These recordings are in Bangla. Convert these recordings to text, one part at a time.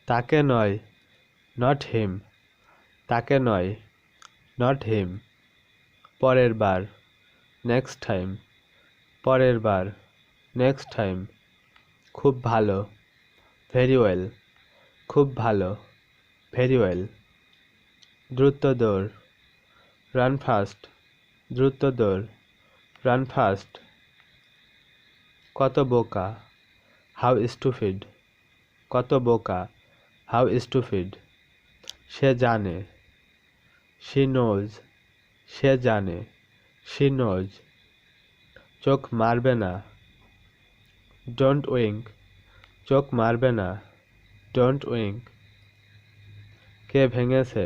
তাকে নয়, নট হিম। তাকে নয়, নট হিম। পরের বার, নেক্সট টাইম। পরের বার, নেক্সট টাইম। খুব ভালো, ভেরি ওয়েল। খুব ভালো, ভেরি ওয়েল। দ্রুত দৌড়, রান ফাস্ট। দ্রুত দৌড়, রান ফাস্ট। কত বোকা, হাউ স্টুপিড। কত বোকা, হাউ স্টুপিড। সে জানে, শি নোজ। সে জানে, শি নোজ। চোখ মারবে না, ডোন্ট উইঙ্ক। চোখ মারবে না, ডোন্ট উইঙ্ক। কে ভেঙেছে,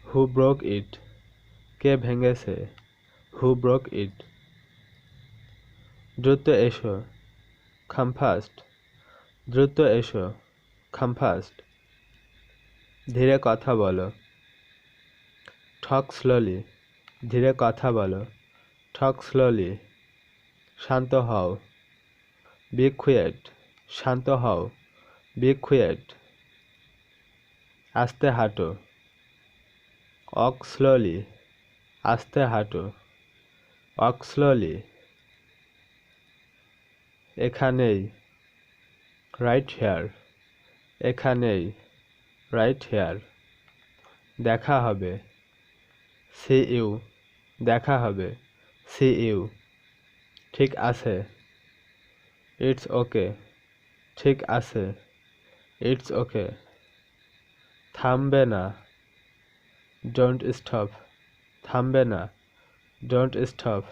হু ব্রোক ইট। কে ভেঙেছে, হু ব্রোক ইট। দ্রুত এসো, কাম ফাস্ট। দ্রুত এসো, কাম ফাস্ট। ধীরে কথা বলো, টক স্লোলি। ধীরে কথা বলো, টক স্লোলি। শান্ত হও, বি কুইয়েট। শান্ত হও, বি কুইয়েট। আস্তে হাঁটো, ওয়াক স্লোলি। আস্তে হাঁটো, ওয়াক স্লোলি। এখানেই, রাইট হেয়ার। এখানেই, রাইট হেয়ার। দেখা হবে, সি ইউ। দেখা হবে, সি ইউ। ঠিক আছে, ইটস ওকে। ঠিক আছে, ইটস ওকে। থামবে না, ডোন্ট স্টপ। থামবে না, ডোন্ট স্টপ।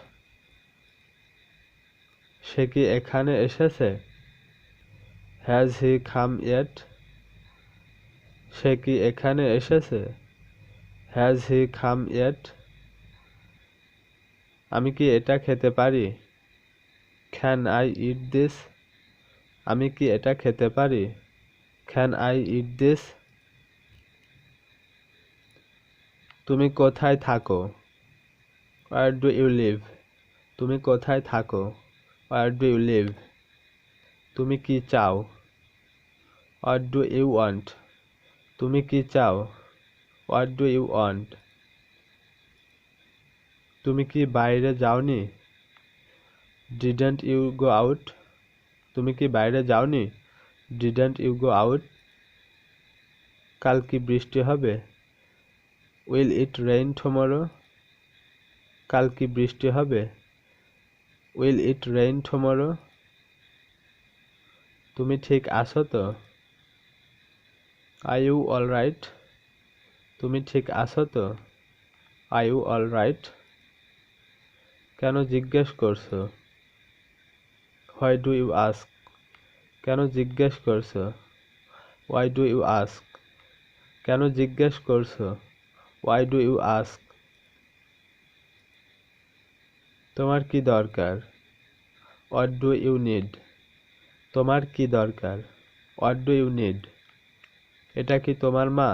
সে কি এখানে এসেছে, হ্যাজ হি কাম ইয়েট। সে কি এখানে এসেছে, হ্যাজ হি কাম ইয়েট। আমি কি এটা খেতে পারি, ক্যান আই ইট দিস। আমি কি এটা খেতে পারি, ক্যান আই ইট দিস। তুমি কোথায় থাকো, ওয়্যার ডু ইউ লিভ। তুমি কোথায় থাকো, ওয়্যার ডু ইউ লিভ। তুমি কি চাও, হোয়াট ডু ইউ ওয়ান্ট। তুমি কি চাও, হোয়াট ডু ইউ ওয়ান্ট। তুমি কি বাইরে যাওনি, ডিডন্ট ইউ গো আউট। তুমি কি বাইরে যাওনি, ডিডন্ট ইউ গো আউট। কাল কি বৃষ্টি হবে, উইল ইট রেইন টুমরো। কাল কি বৃষ্টি হবে, উইল ইট রেইন টুমরো। তুমি ঠিক আছো তো, আর ইউ অল রাইট। তুমি ঠিক আছো তো, আর ইউ অল রাইট। কেন জিজ্ঞেস করছো, হোয়াই ডু ইউ আস্ক। কেন জিজ্ঞেস করছো, ওয়াই ডু ইউ আস্ক। কেন জিজ্ঞেস করছো, ওয়াই ডু ইউ আস্ক। তোমার কি দরকার, হোয়াট ডু ইউ নিড। তোমার কি দরকার, হোয়াট ডু ইউ নিড। এটা কি তোমার মা,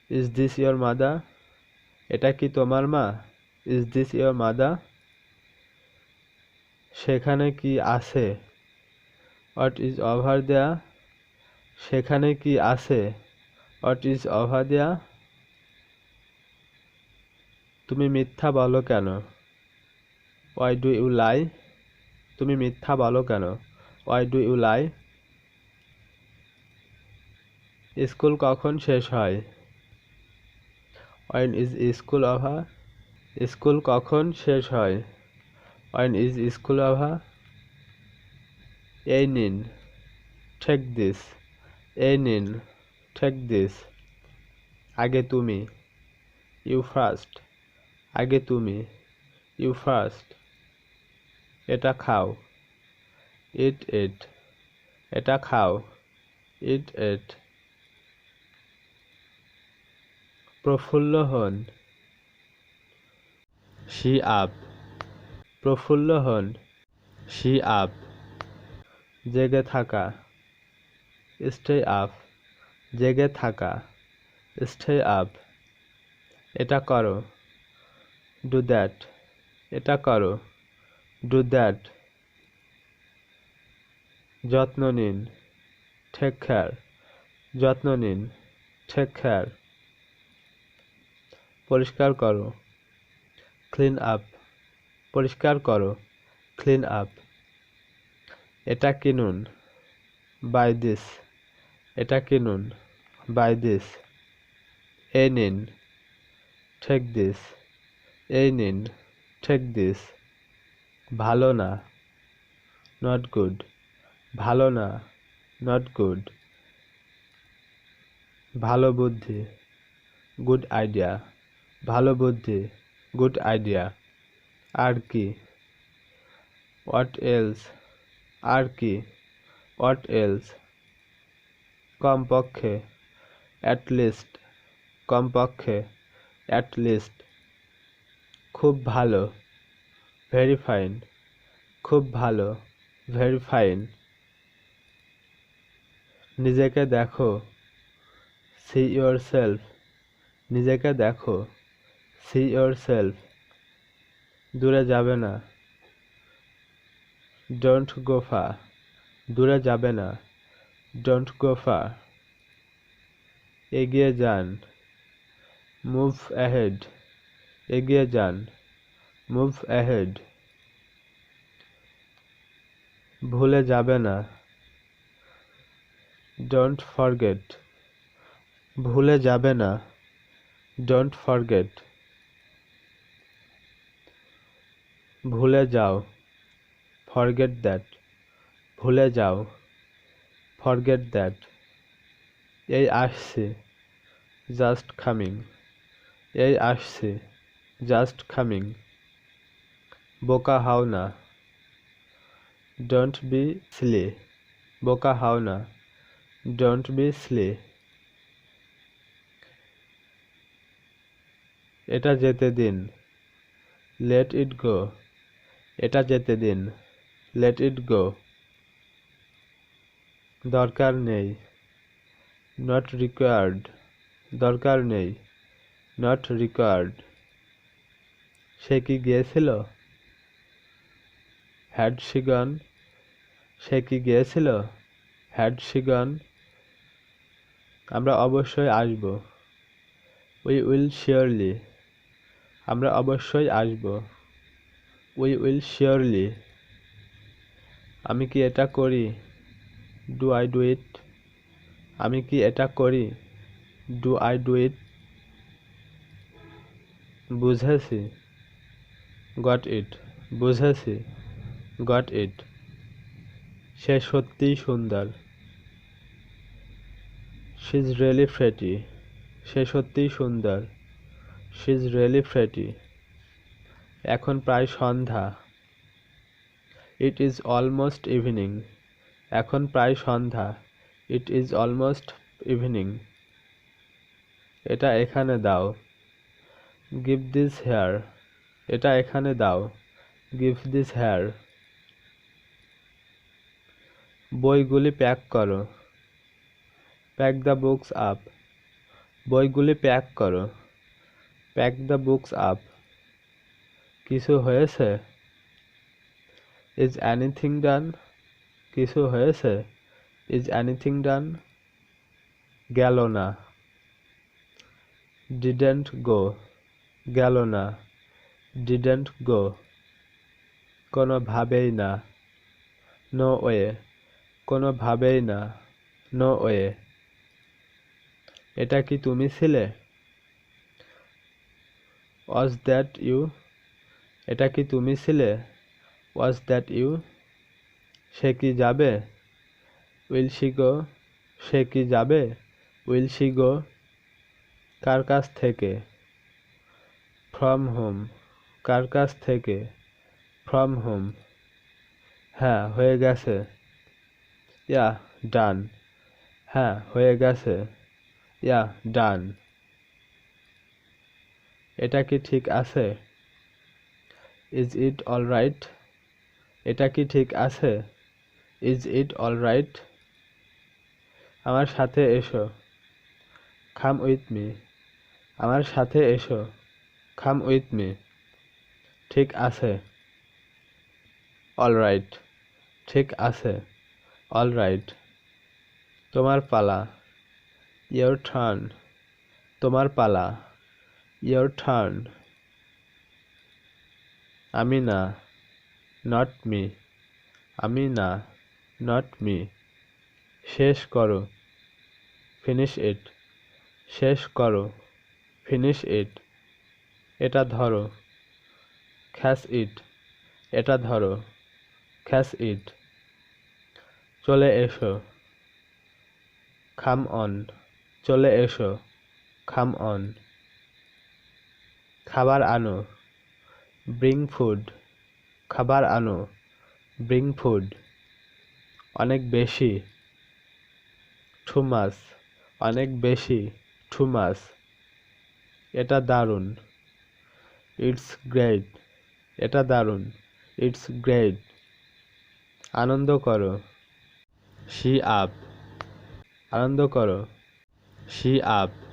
ইজ দিস ইয়োর মাদার। এটা কি তোমার মা, ইজ দিস ইয়োর মাদার। সেখানে কি আছে, হোয়াট ইজ ওভার দেয়ার। সেখানে কি আছে, হোয়াট ইজ ওভার দেয়ার। তুমি মিথ্যা বলো কেন, ওয়াই ডু ইউ লাই। তুমি মিথ্যা বলো কেন, why do you lie. School কখন শেষ হয়, when is school over. School কখন শেষ হয়, ওয়েন ইজ স্কুল ওভার। এই নিন, টেক দিস। এই নিন, টেক দিস। আগে তুমি, ইউ ফার্স্ট। আগে তুমি, ইউ ফার্স্ট। এটা খাও, ইট ইট। এটা খাও, ইট ইট। প্রফুল্ল হন, শি আপ। প্রফুল্ল হন, শি আপ। জেগে থাকা, স্টে আপ। জেগে থাকা, স্টে আপ। এটা করো, ডু দ্যাট। এটা করো, ডু দ্যাট। যত্ন নিন, টেক কেয়ার, যত্ন নিন, টেক কেয়ার। পরিষ্কার করো, ক্লিন আপ, পরিষ্কার করো, ক্লিন আপ। এটা কিনুন, বাই দিস, এটা কিনুন, বাই দিস। এই নিন, টেক দিস, এই নিন, টেক দিস। ভালো না, নট গুড, ভালো না, নট গুড। ভালো বুদ্ধি, গুড আইডিয়া, ভালো বুদ্ধি, গুড আইডিয়া। আর কি, হোয়াট এলস, আর কি, হোয়াট এলস। কমপক্ষে, অ্যাট লিস্ট, কমপক্ষে, অ্যাট লিস্ট। খুব ভালো, ভেরি ফাইন, খুব ভালো, ভেরি ফাইন। নিজেকে দেখো, সি ইয়োর সেলফ, নিজেকে দেখো, সি ইয়োর সেলফ। দূরে যাবে না, ডোন্ট গো ফার, দূরে যাবে না, ডোন্ট গো ফার। এগিয়ে যান, মুভ অ্যাহেড, এগিয়ে যান, মুভ অ্যাহেড। ভুলে যাবে না, ডোন্ট ফরগেট, ভুলে যাবে না, ডোন্ট ফরগেট। ভুলে যাও, ফরগেট দ্যাট, ভুলে যাও, ফরগেট দ্যাট। এই আসছে, জাস্ট কামিং, এই আসছে, জাস্ট কামিং। বোকা হাও না, ডোন্ট বি সিলি, বোকা হাও না, ডোন্ট বি সিলি। এটা যেতে দিন, লেট ইট গো, এটা যেতে দিন, লেট ইট গো। দরকার নেই, নট রিকোয়ার্ড, দরকার নেই, নট রিকোয়ার্ড। সে কি গিয়েছিল, হ্যাড শি গন, সে কি গিয়েছিল, হ্যাড শি গন। আমরা অবশ্যই আসব, উই উইল শিওরলি, আমরা অবশ্যই আসব, উই উইল শিওরলি। আমি কি এটা করি, ডু আই ডু ইট, আমি কি এটা করি, ডু আই ডু ইট। বুঝেছি, গট ইট, বুঝেছি, গট ইট। সে সত্যিই সুন্দর, শি ইজ রিয়েলি প্রেটি, সে সত্যিই সুন্দর, শি ইজ রিয়েলি প্রেটি। এখন প্রায় সন্ধ্যা, ইট ইজ অলমোস্ট ইভিনিং, এখন প্রায় সন্ধ্যা, ইট ইজ অলমোস্ট ইভিনিং। এটা এখানে দাও, গিভ দিস হেয়ার, এটা এখানে দাও, গিভ দিস হেয়ার। বইগুলি প্যাক করো, প্যাক দ্য বুকস আপ, বইগুলি প্যাক করো, প্যাক দ্য বুকস আপ। কিছু হয়েছে, ইজ এনিথিং ডান, কিছু হয়েছে, ইজ এনিথিং ডান। গেল না, ডিডেন্ট গো, গেল না, ডিডেন্ট গো। কোনোভাবেই না, নো ওয়ে, কোনোভাবেই না, নো ওয়ে। এটা কি তুমি ছিলে, ওয়াজ দ্যাট ইউ, এটা কি তুমি ছিলে, ওয়াজ দ্যাট ইউ। সে কি যাবে, উইল শি গো, সে কি যাবে, উইল শি গো। কার কাছ থেকে, ফ্রম হোম, কার কাছ থেকে, ফ্রম হোম। হ্যাঁ হয়ে গেছে, ইয়া ডান, হ্যাঁ হয়ে গেছে, ইয়া ডান। এটা কি ঠিক আছে, ইজ ইট অলরাইট, এটা কি ঠিক আছে, ইজ ইট অলরাইট। আমার সাথে এসো, কাম উইথ মি, আমার সাথে এসো, কাম উইথ মি। ঠিক আছে, অলরাইট, ঠিক আছে, অলরাইট। তোমার পালা, your turn, তোমার পালা, your turn। আমি না, not me, আমি না, not me। শেষ করো, finish it, শেষ করো, finish it। এটা ধরো, catch it, এটা ধরো, catch it। চলে এসো, come on, চলে এসো, come on। খাবার আনো, bring food, খাবার আনো, bring food। অনেক বেশি, too much, অনেক বেশি, too much। এটা দারুণ, it's great, এটা দারুণ, it's great। আনন্দ করো, she up, আনন্দ করো, she up।